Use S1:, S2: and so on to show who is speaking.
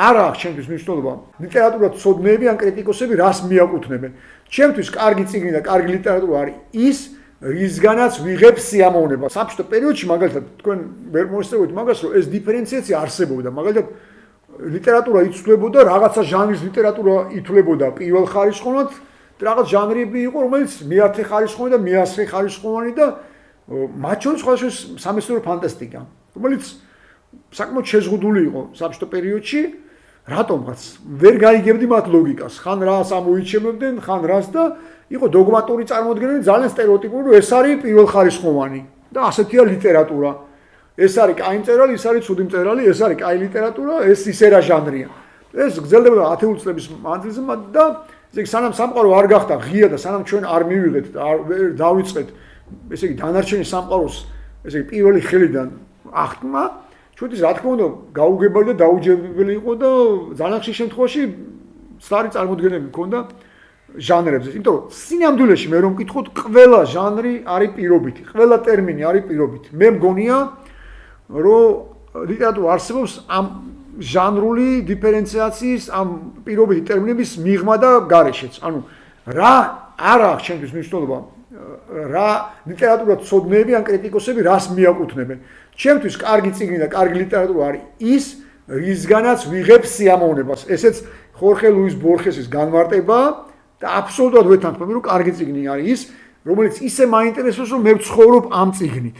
S1: არა აქვს ჩემთვის მნიშვნელობა ლიტერატურათმცოდნეები ან კრიტიკოსები რას მიაკუთვნებენ. ჩემთვის კარგი წიგნი და კარგი ლიტერატურა არის ის, რისგანაც ვიღებ სიამოვნებას. საბჭოთა პერიოდში მაგალითად თქვენ ვერ მოესწრებოდით მაგას, რომ ეს დიფერენციაცია არსებობდა. მაგალითად ლიტერატურა იცვლებოდა, რაღაცა ჟანრის ლიტერატურა ითვლებოდა პირველ ხარისხოვანად, რაღაც ჟანრები იყო, რომელიც მეათე ხარისხოვანი და მეასრე ხარისხოვანი და მათ შორის სხვადასხვა სამეცნიერო ფანტასტიკა, რომელიც საკმაოდ შეზღუდული იყო საბჭოთა პერიოდში, რატომღაც ვერ გაიგებდი მათ ლოგიკას. ხან რას ამოიჩემებდნენ, ხან რას და იყო დოგმატური წარმოდგენები ძალიან სტერეოტიპური, რომ ეს არის პირველხარისხოვანი და ასეთია ლიტერატურა. ეს არის კაი მწერალი, ეს არის ცუდი მწერალი, ეს არის კაი ლიტერატურა, ეს ისე რა ჟანრია. ეს გრძელდება 10 წლების მანძილზე და ესე იგი სანამ სამყარო არ გახდა ღია და სანამ ჩვენ არ მივიღეთ და არ დავიწყეთ ესე იგი დანარჩენი სამყაროს ესე იგი პირველი ხელიდან აღქმა, ჩვენთვის რა თქმა უნდა გაუგებარი და დაუჯერებელი იყო და ძალიან ხშირ შემთხვევაში სწორი წარმოდგენები მქონდა ჟანრებზე. იმიტომ რომ სინამდვილეში მე რომ მკითხოთ, ყველა ჟანრი არის პირობითი, ყველა ტერმინი არის პირობითი. მე მგონია, რომ ლიტერატურა არსებობს ამ ჟანრული დიფერენციაციის, ამ პირობითი ტერმინების მიღმა და გარეშეც. ანუ რა არ აქვს ჩემთვის მნიშვნელობა რა ლიტერატურათმცოდნეები ან კრიტიკოსები რას მიაკუთვნებენ. ჩემთვის კარგი წიგნი და კარგი ლიტერატურა არის ის, რისგანაც ვიღებ სიამოვნებას. ესეც ხორხე ლუის ბორხესის განმარტებაა და აბსოლუტურად ვეთანხმები, რომ კარგი წიგნი არის ის, რომელიც ისე მაინტერესებს, რომ მე ვცხოვრობ ამ წიგნით.